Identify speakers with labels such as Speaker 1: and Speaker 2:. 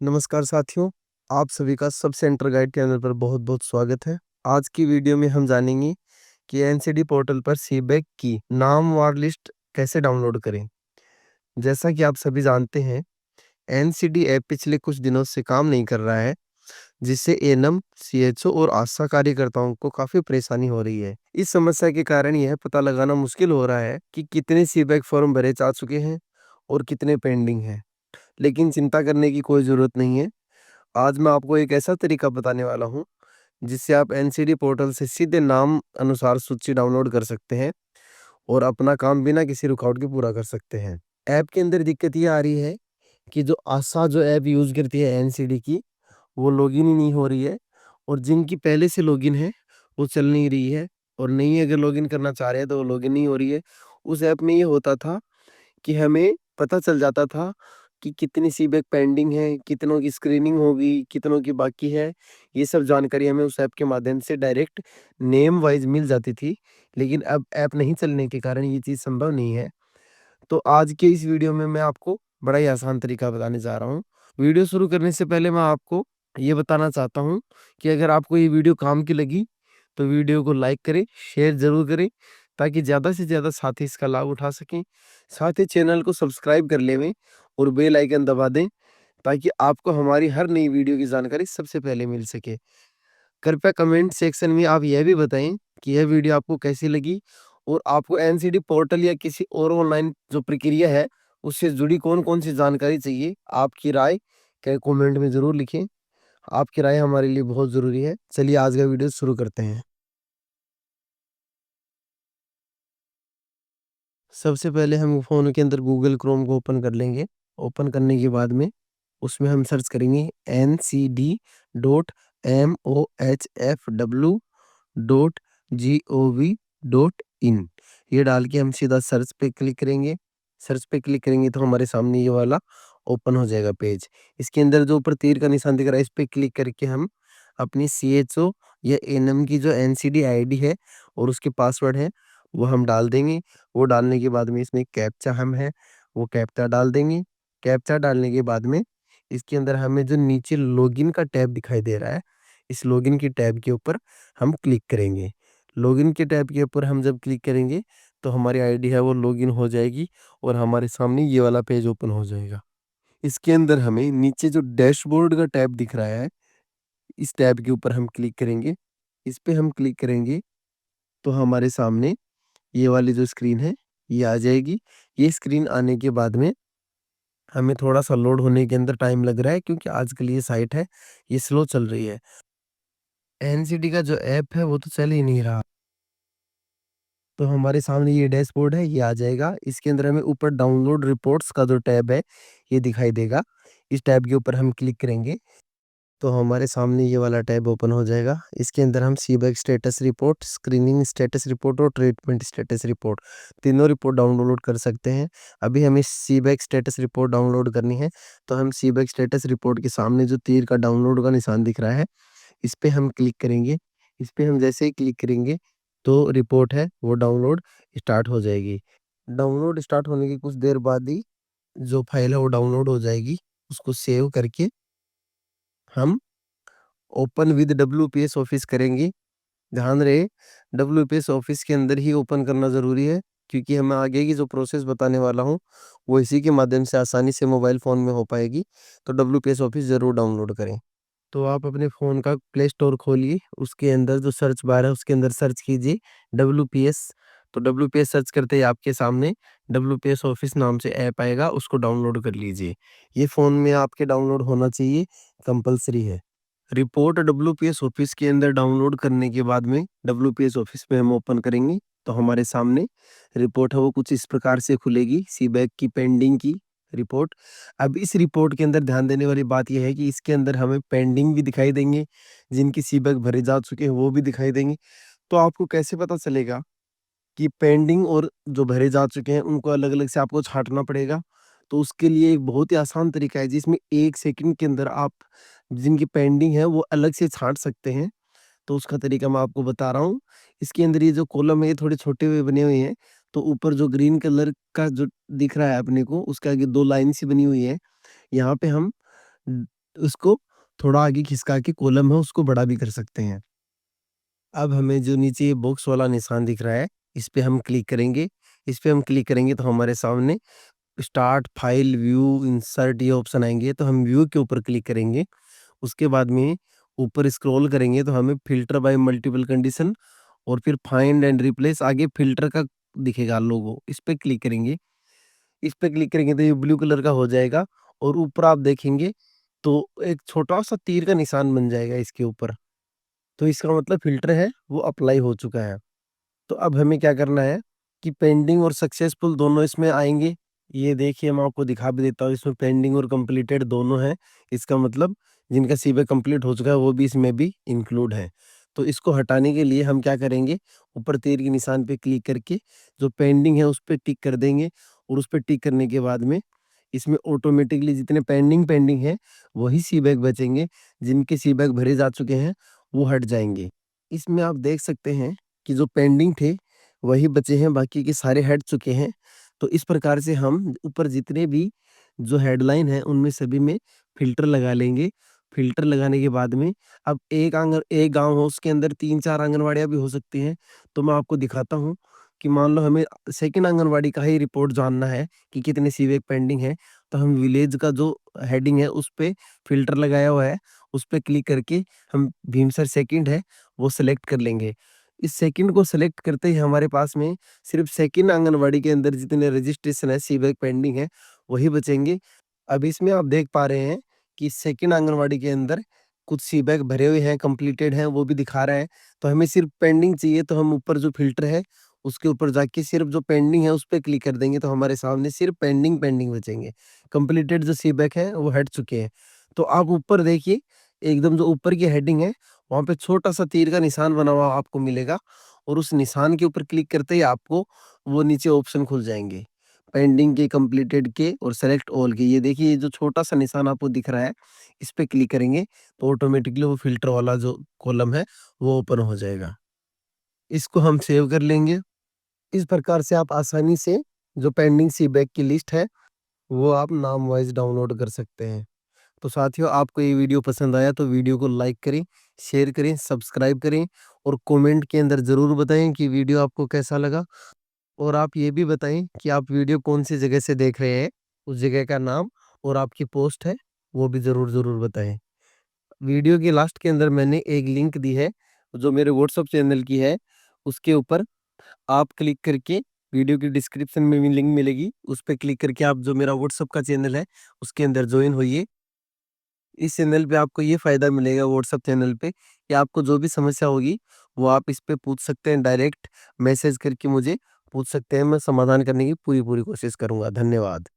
Speaker 1: नमस्कार साथियों, आप सभी का सब सेंटर गाइड चैनल पर बहुत-बहुत स्वागत है। आज की वीडियो में हम जानेंगे कि एनसीडी पोर्टल पर सीबैक की नामवार लिस्ट कैसे डाउनलोड करें। जैसा कि आप सभी जानते हैं, एनसीडी ऐप पिछले कुछ दिनों से काम नहीं कर रहा है, जिससे एएनएम, सीएचओ और आशा कार्यकर्ताओं को काफ़ी परेशानी हो रही है। इस समस्या के कारण यह पता लगाना मुश्किल हो रहा है कि कितने सीबैक फॉर्म भरे जा चुके हैं और कितने पेंडिंग हैं। लेकिन चिंता करने की कोई ज़रूरत नहीं है। आज मैं आपको एक ऐसा तरीका बताने वाला हूँ, जिससे आप एनसीडी पोर्टल से सीधे नाम अनुसार सूची डाउनलोड कर सकते हैं और अपना काम बिना किसी रुकावट के पूरा कर सकते हैं। ऐप के अंदर दिक्कत ये आ रही है कि जो आशा जो ऐप यूज़ करती है एनसीडी की, वो लॉगिन ही नहीं हो रही है और जिनकी पहले से लॉगिन है, वो चल नहीं रही है और नई अगर लॉगिन करना चाह रहे हैं, तो वो लॉगिन नहीं हो रही है। उस ऐप में ये होता था कि हमें पता चल जाता था कि कितनी सीबैक पेंडिंग है, कितनों की स्क्रीनिंग होगी, कितनों की बाकी है। ये सब जानकारी हमें उस ऐप के माध्यम से डायरेक्ट नेम वाइज़ मिल जाती थी। लेकिन अब ऐप नहीं चलने के कारण ये चीज़ संभव नहीं है। तो आज के इस वीडियो में मैं आपको बड़ा ही आसान तरीका बताने जा रहा हूँ। वीडियो शुरू करने से पहले मैं आपको ये बताना चाहता हूँ कि अगर आपको ये वीडियो काम की लगी, तो वीडियो को लाइक करें, शेयर ज़रूर करें, ताकि ज़्यादा से ज़्यादा साथी इसका लाभ उठा सकें। साथ ही चैनल को सब्सक्राइब कर लेवें और बेल आइकन दबा दें, ताकि आपको हमारी हर नई वीडियो की जानकारी सबसे पहले मिल सके। कृपया कमेंट सेक्शन में आप यह भी बताएं कि यह वीडियो आपको कैसी लगी और आपको एनसीडी पोर्टल या किसी और ऑनलाइन जो प्रक्रिया है, उससे जुड़ी कौन-कौन सी जानकारी चाहिए। आपकी राय कमेंट में ज़रूर लिखें। आपकी राय हमारे लिए बहुत ज़रूरी है। चलिए आज का वीडियो शुरू करते हैं। सबसे पहले हम फ़ोन के अंदर गूगल क्रोम को ओपन कर लेंगे। ओपन करने के बाद में उसमें हम सर्च करेंगे ncd.mohfw.gov.in। ये डाल के हम सीधा सर्च पे क्लिक करेंगे। सर्च पे क्लिक करेंगे तो हमारे सामने ये वाला ओपन हो जाएगा पेज। इसके अंदर जो ऊपर तीर का निशान दिख रहा है, इस पे क्लिक करके हम अपनी सीएचओ या एएनएम की जो एनसीडी आईडी है और उसके पासवर्ड है, वो हम डाल देंगे। वो डालने के बाद में इसमें कैप्चा हम है, वो कैप्चा डाल देंगे। कैप्चा डालने के बाद में इसके अंदर हमें जो नीचे लॉगिन का टैब दिखाई दे रहा है, इस लॉगिन के टैब के ऊपर हम क्लिक करेंगे। लॉगिन के टैब के ऊपर हम जब क्लिक करेंगे, तो हमारी आईडी है वो लॉगिन हो जाएगी और हमारे सामने ये वाला पेज ओपन हो जाएगा। इसके अंदर हमें नीचे जो डैशबोर्ड का टैब दिख रहा है, इस टैब के ऊपर हम क्लिक करेंगे। इस पे हम क्लिक करेंगे, तो हमारे सामने ये वाली जो स्क्रीन है, ये आ जाएगी। ये स्क्रीन आने के बाद में हमें थोड़ा-सा लोड होने के अंदर टाइम लग रहा है, क्योंकि आजकल ये साइट है, ये स्लो चल रही है। एनसीडी का जो ऐप है वो तो चल ही नहीं रहा। तो हमारे सामने ये डैशबोर्ड है, ये आ जाएगा। इसके अंदर हमें ऊपर डाउनलोड रिपोर्ट्स का जो टैब है, ये दिखाई देगा। इस टैब के ऊपर हम क्लिक करेंगे, तो हमारे सामने ये वाला टैब ओपन हो जाएगा। इसके अंदर हम सीबैक status report, screening status report और ट्रीटमेंट स्टेटस रिपोर्ट, तीनों रिपोर्ट डाउनलोड कर सकते हैं। अभी हमें सीबैक स्टेटस रिपोर्ट डाउनलोड करनी है, तो हम सीबैक स्टेटस रिपोर्ट के सामने जो तीर का डाउनलोड का निशान दिख रहा है, इस पे हम क्लिक करेंगे। इस पे हम जैसे ही क्लिक करेंगे, तो रिपोर्ट है वो डाउनलोड स्टार्ट हो जाएगी। डाउनलोड स्टार्ट होने की कुछ देर बाद ही जो फाइल है वो डाउनलोड हो जाएगी। उसको सेव करके हम ओपन विद डब्ल्यूपीएस ऑफिस करेंगे। ध्यान रहे, डब्ल्यूपीएस ऑफिस के अंदर ही ओपन करना ज़रूरी है, क्योंकि मैं आगे की जो प्रोसेस बताने वाला हूँ, वो इसी के माध्यम से आसानी से मोबाइल फ़ोन में हो पाएगी। तो डब्ल्यूपीएस ऑफिस ज़रूर डाउनलोड करें। तो आप अपने फ़ोन का प्ले स्टोर खोलिए, उसके अंदर जो सर्च बार है उसके अंदर सर्च कीजिए डब्ल्यूपीएस। तो डब्ल्यूपीएस सर्च करते ही आपके सामने डब्ल्यूपीएस ऑफिस नाम से ऐप आएगा, उसको डाउनलोड कर लीजिए। ये फ़ोन में आपके डाउनलोड होना चाहिए, कंपल्सरी है। रिपोर्ट डब्ल्यूपीएस ऑफिस के अंदर डाउनलोड करने के बाद में डब्ल्यूपीएस ऑफिस में हम ओपन करेंगे, तो हमारे सामने रिपोर्ट है वो कुछ इस प्रकार से खुलेगी, सीबैक की पेंडिंग की रिपोर्ट। अब इस रिपोर्ट के अंदर ध्यान देने वाली बात यह है कि इसके अंदर हमें पेंडिंग भी दिखाई देंगे, जिनकी सीबैक भरे जा चुके हैं वो भी दिखाई देंगे। तो आपको कैसे पता चलेगा कि पेंडिंग और जो भरे जा चुके हैं उनको अलग-अलग से आपको छाँटना पड़ेगा। तो उसके लिए एक बहुत ही आसान तरीका है, जिसमें 1 सेकंड के अंदर आप जिनकी पेंडिंग है वो अलग से छाँट सकते हैं। तो उसका तरीका मैं आपको बता रहा हूँ। इसके अंदर ये जो कॉलम है ये थोड़े छोटे हुए बने हुए हैं। तो ऊपर जो ग्रीन कलर का जो दिख रहा है अपने को, उसके आगे 2 लाइन सी बनी हुई है। यहाँ पे हम उसको थोड़ा आगे खिसका के कॉलम है उसको बड़ा भी कर सकते हैं। अब हमें जो नीचे ये बॉक्स वाला निशान दिख रहा है, इस पे हम क्लिक करेंगे। इस पे हम क्लिक करेंगे तो हमारे सामने स्टार्ट, फाइल, व्यू, इंसर्ट ये ऑप्शन आएँगे, तो हम व्यू के ऊपर क्लिक करेंगे। उसके बाद में ऊपर स्क्रॉल करेंगे तो हमें फ़िल्टर बाय मल्टीपल कंडीशन और फिर फाइंड एंड रिप्लेस आगे फ़िल्टर का दिखेगा लोगो, इस पे क्लिक करेंगे। इस पे क्लिक करेंगे तो ये ब्लू कलर का हो जाएगा और ऊपर आप देखेंगे तो एक छोटा-सा तीर का निशान बन जाएगा इसके ऊपर। तो इसका मतलब फ़िल्टर है वो अप्लाई हो चुका है। तो अब हमें क्या करना है कि पेंडिंग और सक्सेसफुल दोनों इसमें आएँगे। ये देखिए मैं आपको दिखा भी देता हूँ इसमें पेंडिंग और कंप्लीटेड दोनों हैं। इसका मतलब जिनका सीबैक कंप्लीट हो चुका है वो भी इसमें भी इंक्लूड है। तो इसको हटाने के लिए हम क्या करेंगे ऊपर तीर के निशान पे क्लिक करके जो पेंडिंग है उस पे टिक कर देंगे और उस पे टिक करने के बाद में इसमें ऑटोमेटिकली जितने पेंडिंग है वही सीबैक बचेंगे। जिनके सीबैक भरे जा चुके हैं वो हट जाएँगे। इसमें आप देख सकते हैं कि जो पेंडिंग थे, वही बचे हैं, बाकी के सारे हट चुके हैं। तो इस प्रकार से हम ऊपर जितने भी जो हेडलाइन है, उनमें सभी में फ़िल्टर लगा लेंगे। फ़िल्टर लगाने के बाद में अब एक गाँव हो, उसके अंदर 3-4 आंगनवाड़ियाँ भी हो सकती हैं। तो मैं आपको दिखाता हूँ कि मान लो हमें सेकंड आंगनवाड़ी का ही रिपोर्ट जानना है कि कितने सीवेक पेंडिंग है, तो हम विलेज का जो हेडिंग है, उस पे फ़िल्टर लगाया हुआ है, उस पे क्लिक करके हम भीमसर सेकंड है, वो सेलेक्ट कर लेंगे। इस सेकंड को सेलेक्ट करते ही हमारे पास में सिर्फ़ सेकंड आंगनवाड़ी के अंदर जितने रजिस्ट्रेशन है, सीबैक पेंडिंग है, वही बचेंगे। अब इसमें आप देख पा रहे हैं कि सेकंड आंगनवाड़ी के अंदर कुछ सीबैक भरे हुए हैं, कंप्लीटेड हैं, वो भी दिखा रहा है। तो हमें सिर्फ़ पेंडिंग चाहिए, तो हम ऊपर जो फ़िल्टर है, उसके ऊपर जाके सिर्फ़ जो पेंडिंग है, उस पे क्लिक कर देंगे, तो हमारे सामने सिर्फ़ पेंडिंग बचेंगे। कंप्लीटेड जो सीबैक हैं, वो हट चुके हैं। तो आप ऊपर देखिए, एकदम जो ऊपर की हेडिंग है वहाँ पे छोटा-सा तीर का निशान बना हुआ आपको मिलेगा और उस निशान के ऊपर क्लिक करते ही आपको वो नीचे ऑप्शन खुल जाएँगे। पेंडिंग के, कंप्लीटेड के और सेलेक्ट ऑल के। ये देखिए ये जो छोटा-सा निशान आपको दिख रहा है, इस पे क्लिक करेंगे तो ऑटोमेटिकली वो फ़िल्टर वाला जो कॉलम है, वो ओपन हो जाएगा। इसको हम सेव कर लेंगे। इस प्रकार से आप आसानी से जो पेंडिंग सीबैक की लिस्ट है, वो आप नाम वाइज़ डाउनलोड कर सकते हैं। तो साथियों आपको ये वीडियो पसंद आया तो वीडियो को लाइक करें, शेयर करें, सब्सक्राइब करें और कमेंट के अंदर ज़रूर बताएँ कि वीडियो आपको कैसा लगा और आप ये भी बताएँ कि आप वीडियो कौन-सी जगह से देख रहे हैं, उस जगह का नाम और आपकी पोस्ट है, वो भी ज़रूर बताएँ। वीडियो के लास्ट के अंदर मैंने एक लिंक दी है, जो मेरे व्हाट्सएप चैनल की है, उसके ऊपर आप क्लिक करके वीडियो की डिस्क्रिप्शन में भी लिंक मिलेगी, उस पे क्लिक करके आप जो मेरा व्हाट्सएप का चैनल है, उसके अंदर जॉइन होइए। इस चैनल पे आपको ये फ़ायदा मिलेगा व्हाट्सएप चैनल पे कि आपको जो भी समस्या होगी, वो आप इस पे पूछ सकते हैं डायरेक्ट मैसेज करके मुझे पूछ सकते हैं, मैं समाधान करने की पूरी कोशिश करूँगा। धन्यवाद।